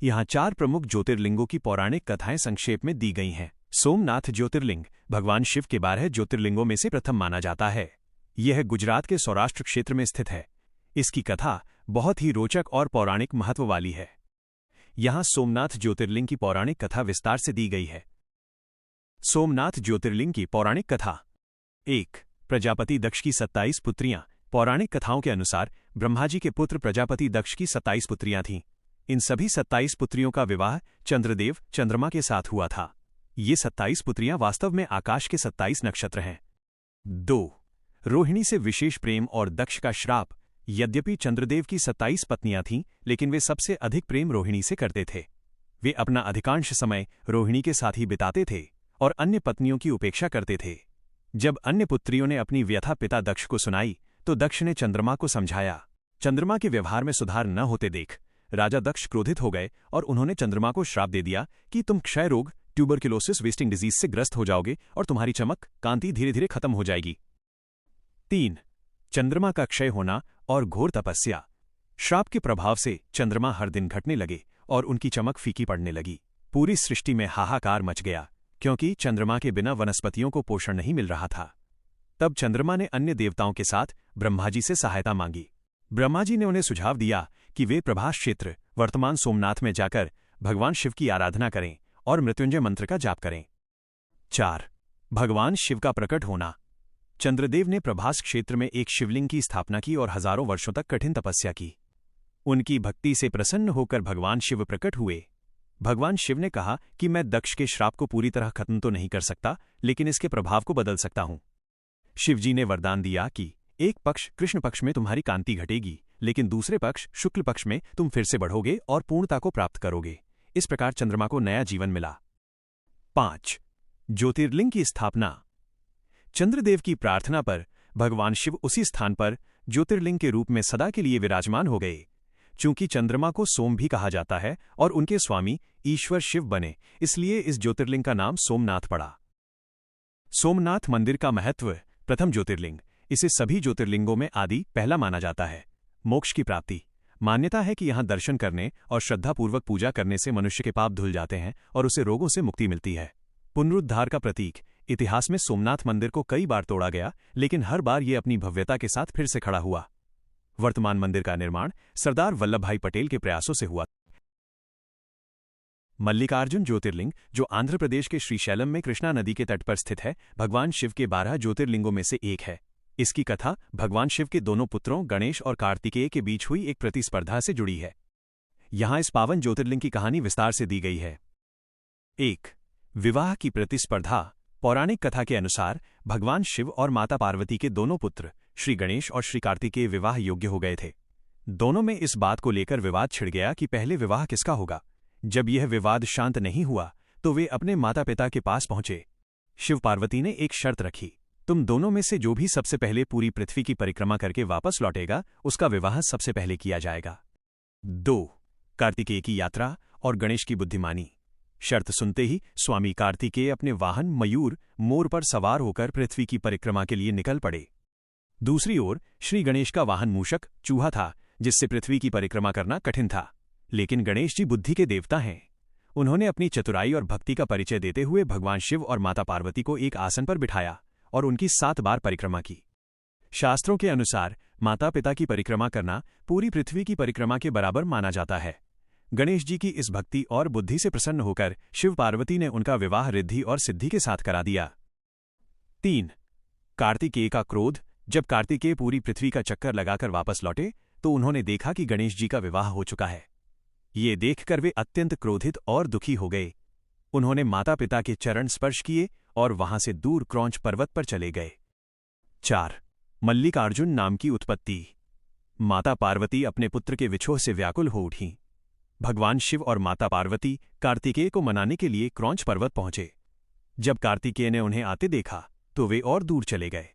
यहाँ 4 प्रमुख ज्योतिर्लिंगों की पौराणिक कथाएं संक्षेप में दी गई हैं। सोमनाथ ज्योतिर्लिंग भगवान शिव के 12 ज्योतिर्लिंगों में से प्रथम माना जाता है। यह गुजरात के सौराष्ट्र क्षेत्र में स्थित है। इसकी कथा बहुत ही रोचक और पौराणिक महत्व वाली है। यहाँ सोमनाथ ज्योतिर्लिंग की पौराणिक कथा विस्तार से दी गई है। सोमनाथ ज्योतिर्लिंग की पौराणिक कथा। 1. प्रजापति दक्ष की 27 पुत्रियां। पौराणिक कथाओं के अनुसार ब्रह्माजी के पुत्र प्रजापति दक्ष की 27 पुत्रियां थीं। इन सभी 27 पुत्रियों का विवाह चंद्रदेव चंद्रमा के साथ हुआ था। ये 27 पुत्रियां वास्तव में आकाश के 27 नक्षत्र हैं। 2. रोहिणी से विशेष प्रेम और दक्ष का श्राप। यद्यपि चंद्रदेव की 27 पत्नियां थीं, लेकिन वे सबसे अधिक प्रेम रोहिणी से करते थे। वे अपना अधिकांश समय रोहिणी के साथ ही बिताते थे और अन्य पत्नियों की उपेक्षा करते थे। जब अन्य पुत्रियों ने अपनी व्यथा पिता दक्ष को सुनाई, तो दक्ष ने चंद्रमा को समझाया। चंद्रमा के व्यवहार में सुधार न होते देख राजा दक्ष क्रोधित हो गए और उन्होंने चंद्रमा को श्राप दे दिया कि तुम क्षय रोग, ट्यूबरक्लोसिस, वेस्टिंग डिजीज से ग्रस्त हो जाओगे और तुम्हारी चमक, कांति धीरे धीरे खत्म हो जाएगी। 3. चंद्रमा का क्षय होना और घोर तपस्या। श्राप के प्रभाव से चंद्रमा हर दिन घटने लगे और उनकी चमक फीकी पड़ने लगी। पूरी सृष्टि में हाहाकार मच गया, क्योंकि चंद्रमा के बिना वनस्पतियों को पोषण नहीं मिल रहा था। तब चंद्रमा ने अन्य देवताओं के साथ ब्रह्माजी से सहायता मांगी। ब्रह्माजी ने उन्हें सुझाव दिया कि वे प्रभास क्षेत्र वर्तमान सोमनाथ में जाकर भगवान शिव की आराधना करें और मृत्युंजय मंत्र का जाप करें। 4. भगवान शिव का प्रकट होना। चंद्रदेव ने प्रभास क्षेत्र में एक शिवलिंग की स्थापना की और हजारों वर्षों तक कठिन तपस्या की। उनकी भक्ति से प्रसन्न होकर भगवान शिव प्रकट हुए। भगवान शिव ने कहा कि मैं दक्ष के श्राप को पूरी तरह खत्म तो नहीं कर सकता, लेकिन इसके प्रभाव को बदल सकता हूं। शिवजी ने वरदान दिया कि एक पक्ष कृष्ण पक्ष में तुम्हारी कांति घटेगी, लेकिन दूसरे पक्ष शुक्ल पक्ष में तुम फिर से बढ़ोगे और पूर्णता को प्राप्त करोगे। इस प्रकार चंद्रमा को नया जीवन मिला। 5. ज्योतिर्लिंग की स्थापना। चंद्रदेव की प्रार्थना पर भगवान शिव उसी स्थान पर ज्योतिर्लिंग के रूप में सदा के लिए विराजमान हो गए। चूंकि चंद्रमा को सोम भी कहा जाता है और उनके स्वामी ईश्वर शिव बने, इसलिए इस ज्योतिर्लिंग का नाम सोमनाथ पड़ा। सोमनाथ मंदिर का महत्व। प्रथम ज्योतिर्लिंग, इसे सभी ज्योतिर्लिंगों में आदि पहला माना जाता है। मोक्ष की प्राप्ति। मान्यता है कि यहाँ दर्शन करने और श्रद्धापूर्वक पूजा करने से मनुष्य के पाप धुल जाते हैं और उसे रोगों से मुक्ति मिलती है। पुनरुद्धार का प्रतीक। इतिहास में सोमनाथ मंदिर को कई बार तोड़ा गया, लेकिन हर बार ये अपनी भव्यता के साथ फिर से खड़ा हुआ। वर्तमान मंदिर का निर्माण सरदार वल्लभभाई पटेल के प्रयासों से हुआ। मल्लिकार्जुन ज्योतिर्लिंग, जो आंध्र प्रदेश के श्रीशैलम में कृष्णा नदी के तट पर स्थित है, भगवान शिव के 12 ज्योतिर्लिंगों में से एक है। इसकी कथा भगवान शिव के दोनों पुत्रों गणेश और कार्तिकेय के बीच हुई एक प्रतिस्पर्धा से जुड़ी है। यहाँ इस पावन ज्योतिर्लिंग की कहानी विस्तार से दी गई है। 1. विवाह की प्रतिस्पर्धा। पौराणिक कथा के अनुसार भगवान शिव और माता पार्वती के दोनों पुत्र श्री गणेश और श्री कार्तिकेय विवाह योग्य हो गए थे। दोनों में इस बात को लेकर विवाद छिड़ गया कि पहले विवाह किसका होगा। जब यह विवाद शांत नहीं हुआ, तो वे अपने माता पिता के पास पहुंचे। शिव पार्वती ने एक शर्त रखी, तुम दोनों में से जो भी सबसे पहले पूरी पृथ्वी की परिक्रमा करके वापस लौटेगा, उसका विवाह सबसे पहले किया जाएगा। 2. कार्तिकेय की यात्रा और गणेश की बुद्धिमानी। शर्त सुनते ही स्वामी कार्तिकेय अपने वाहन मयूर मोर पर सवार होकर पृथ्वी की परिक्रमा के लिए निकल पड़े। दूसरी ओर श्री गणेश का वाहन मूषक चूहा था, जिससे पृथ्वी की परिक्रमा करना कठिन था। लेकिन गणेश जी बुद्धि के देवता हैं। उन्होंने अपनी चतुराई और भक्ति का परिचय देते हुए भगवान शिव और माता पार्वती को एक आसन पर बिठाया और उनकी 7 बार परिक्रमा की। शास्त्रों के अनुसार माता पिता की परिक्रमा करना पूरी पृथ्वी की परिक्रमा के बराबर माना जाता है। गणेश जी की इस भक्ति और बुद्धि से प्रसन्न होकर शिव पार्वती ने उनका विवाह रिद्धि और सिद्धि के साथ करा दिया। 3. कार्तिकेय का क्रोध। जब कार्तिकेय पूरी पृथ्वी का चक्कर लगाकर वापस लौटे, तो उन्होंने देखा कि गणेश जी का विवाह हो चुका है। ये देखकर वे अत्यंत क्रोधित और दुखी हो गए। उन्होंने माता पिता के चरण स्पर्श किए और वहां से दूर क्रौंच पर्वत पर चले गए। 4. मल्लिकार्जुन नाम की उत्पत्ति। माता पार्वती अपने पुत्र के विछोह से व्याकुल हो उठीं। भगवान शिव और माता पार्वती कार्तिकेय को मनाने के लिए क्रौंच पर्वत पहुंचे। जब कार्तिकेय ने उन्हें आते देखा, तो वे और दूर चले गए।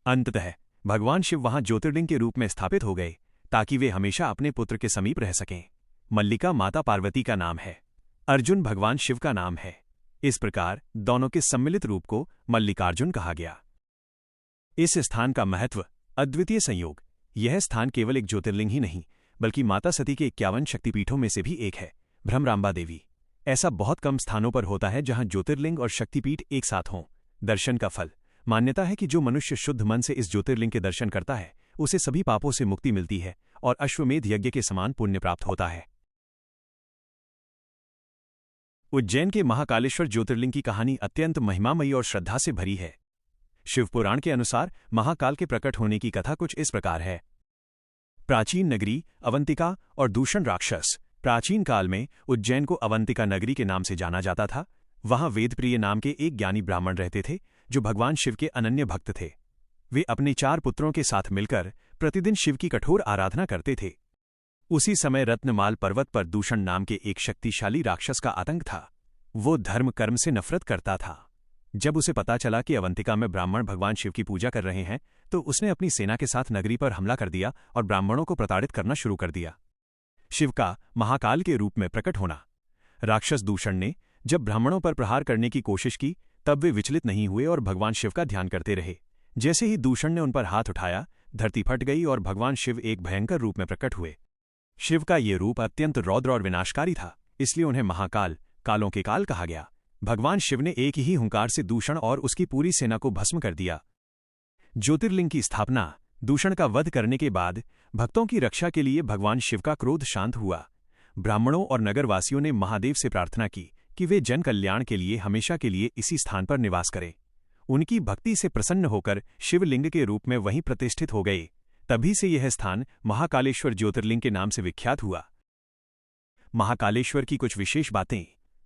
अंततः भगवान शिव वहां ज्योतिर्लिंग के रूप में स्थापित हो गए, ताकि वे हमेशा अपने पुत्र के समीप रह सकें। मल्लिका माता पार्वती का नाम है, अर्जुन भगवान शिव का नाम है। इस प्रकार दोनों के सम्मिलित रूप को मल्लिकार्जुन कहा गया। इस स्थान का महत्व। अद्वितीय संयोग। यह स्थान केवल एक ज्योतिर्लिंग ही नहीं, बल्कि माता सती के 51 शक्तिपीठों में से भी एक है। भ्रमरांबा देवी। ऐसा बहुत कम स्थानों पर होता है जहां ज्योतिर्लिंग और शक्तिपीठ एक साथ हों। दर्शन का फल। मान्यता है कि जो मनुष्य शुद्ध मन से इस ज्योतिर्लिंग के दर्शन करता है उसे सभी पापों से मुक्ति मिलती है और अश्वमेध यज्ञ के समान पुण्य प्राप्त होता है। उज्जैन के महाकालेश्वर ज्योतिर्लिंग की कहानी अत्यंत महिमामयी और श्रद्धा से भरी है। शिवपुराण के अनुसार महाकाल के प्रकट होने की कथा कुछ इस प्रकार है। प्राचीन नगरी अवंतिका और दूषण राक्षस। प्राचीन काल में उज्जैन को अवंतिका नगरी के नाम से जाना जाता था। वहां वेदप्रिय नाम के एक ज्ञानी ब्राह्मण रहते थे जो भगवान शिव के अनन्य भक्त थे। वे अपने 4 पुत्रों के साथ मिलकर प्रतिदिन शिव की कठोर आराधना करते थे। उसी समय रत्नमाल पर्वत पर दूषण नाम के एक शक्तिशाली राक्षस का आतंक था। वो धर्म कर्म से नफरत करता था। जब उसे पता चला कि अवंतिका में ब्राह्मण भगवान शिव की पूजा कर रहे हैं तो उसने अपनी सेना के साथ नगरी पर हमला कर दिया और ब्राह्मणों को प्रताड़ित करना शुरू कर दिया। शिव का महाकाल के रूप में प्रकट होना। राक्षस दूषण ने जब ब्राह्मणों पर प्रहार करने की कोशिश की तब वे विचलित नहीं हुए और भगवान शिव का ध्यान करते रहे। जैसे ही दूषण ने उन पर हाथ उठाया, धरती फट गई और भगवान शिव एक भयंकर रूप में प्रकट हुए। शिव का ये रूप अत्यंत रौद्र और विनाशकारी था, इसलिए उन्हें महाकाल, कालों के काल कहा गया। भगवान शिव ने एक ही हुंकार से दूषण और उसकी पूरी सेना को भस्म कर दिया। ज्योतिर्लिंग की स्थापना। दूषण का वध करने के बाद भक्तों की रक्षा के लिए भगवान शिव का क्रोध शांत हुआ। ब्राह्मणों और नगरवासियों ने महादेव से प्रार्थना की कि वे जन कल्याण के लिए हमेशा के लिए इसी स्थान पर निवास करें। उनकी भक्ति से प्रसन्न होकर शिवलिंग के रूप में वहीं प्रतिष्ठित हो गए। तभी से यह स्थान महाकालेश्वर ज्योतिर्लिंग के नाम से विख्यात हुआ। महाकालेश्वर की कुछ विशेष बातें।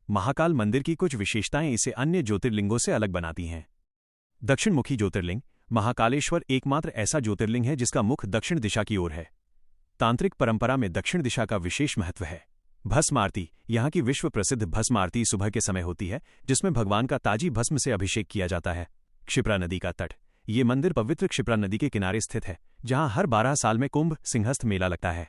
महाकाल मंदिर की कुछ विशेषताएं इसे अन्य ज्योतिर्लिंगों से अलग बनाती हैं। दक्षिणमुखी ज्योतिर्लिंग। महाकालेश्वर एकमात्र ऐसा ज्योतिर्लिंग है जिसका मुख दक्षिण दिशा की ओर है। तांत्रिक परंपरा में दक्षिण दिशा का विशेष महत्व है। भस्म आरती। यहाँ की विश्व प्रसिद्ध भस्म आरती सुबह के समय होती है, जिसमें भगवान का ताजी भस्म से अभिषेक किया जाता है। क्षिप्रा नदी का तट। ये मंदिर पवित्र क्षिप्रा नदी के किनारे स्थित है, जहाँ हर 12 साल में कुंभ सिंहस्थ मेला लगता है।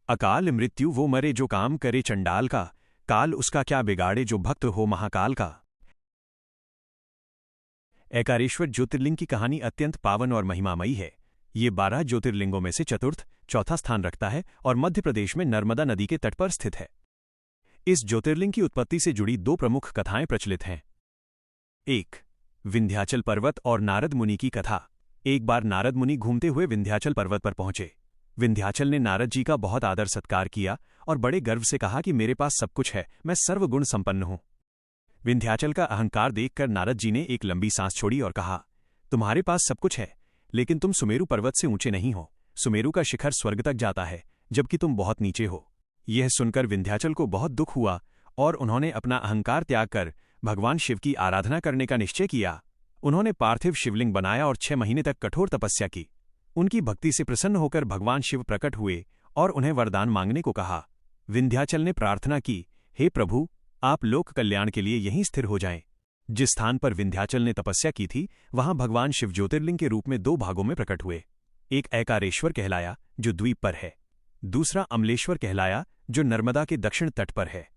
अकाल मृत्यु। वो मरे जो काम करे चंडाल का, काल उसका क्या बिगाड़े जो भक्त हो महाकाल का। एकारेश्वर ज्योतिर्लिंग की कहानी अत्यंत पावन और महिमामयी है। ये 12 ज्योतिर्लिंगों में से चौथा स्थान रखता है और मध्य प्रदेश में नर्मदा नदी के तट पर स्थित है। इस ज्योतिर्लिंग की उत्पत्ति से जुड़ी 2 प्रमुख कथाएं प्रचलित हैं। 1. विंध्याचल पर्वत और नारद मुनि की कथा। एक बार नारद मुनि घूमते हुए विंध्याचल पर्वत पर पहुंचे। विंध्याचल ने नारद जी का बहुत आदर सत्कार किया और बड़े गर्व से कहा कि मेरे पास सब कुछ है, मैं सर्वगुण संपन्न हूं। विंध्याचल का अहंकार देखकर नारद जी ने एक लंबी सांस छोड़ी और कहा, तुम्हारे पास सब कुछ है, लेकिन तुम सुमेरु पर्वत से ऊंचे नहीं हो। सुमेरु का शिखर स्वर्ग तक जाता है, जबकि तुम बहुत नीचे हो। यह सुनकर विंध्याचल को बहुत दुख हुआ और उन्होंने अपना अहंकार त्याग कर भगवान शिव की आराधना करने का निश्चय किया। उन्होंने पार्थिव शिवलिंग बनाया और 6 महीने तक कठोर तपस्या की। उनकी भक्ति से प्रसन्न होकर भगवान शिव प्रकट हुए और उन्हें वरदान मांगने को कहा। विंध्याचल ने प्रार्थना की, हे प्रभु, आप लोक कल्याण के लिए यहीं स्थिर हो जाएं। जिस स्थान पर विंध्याचल ने तपस्या की थी, वहां भगवान शिव ज्योतिर्लिंग के रूप में 2 भागों में प्रकट हुए। एक एकारेश्वर कहलाया, जो द्वीप पर है। दूसरा अमलेश्वर कहलाया, जो नर्मदा के दक्षिण तट पर है।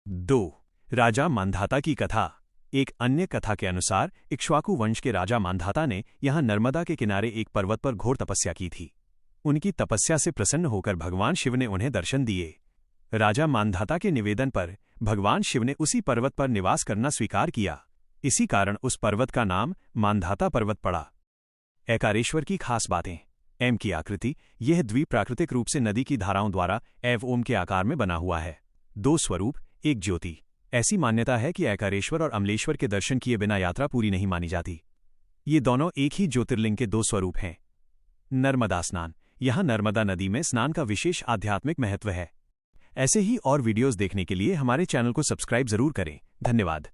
2. राजा मांधाता की कथा। एक अन्य कथा के अनुसार इक्ष्वाकु वंश के राजा मांधाता ने यहां नर्मदा के किनारे एक पर्वत पर घोर तपस्या की थी। उनकी तपस्या से प्रसन्न होकर भगवान शिव ने उन्हें दर्शन दिए। राजा मांधाता के निवेदन पर भगवान शिव ने उसी पर्वत पर निवास करना स्वीकार किया। इसी कारण उस पर्वत का नाम मांधाता पर्वत पड़ा। एकारेश्वर की खास बातें। एम की आकृति। यह द्वीप प्राकृतिक रूप से नदी की धाराओं द्वारा ओम के आकार में बना हुआ है। 2 स्वरूप, एक ज्योति। ऐसी मान्यता है कि एकारेश्वर और अमलेश्वर के दर्शन किए बिना यात्रा पूरी नहीं मानी जाती। ये दोनों एक ही ज्योतिर्लिंग के 2 स्वरूप हैं। नर्मदा स्नान। यहाँ नर्मदा नदी में स्नान का विशेष आध्यात्मिक महत्व है। ऐसे ही और वीडियोस देखने के लिए हमारे चैनल को सब्सक्राइब जरूर करें। धन्यवाद।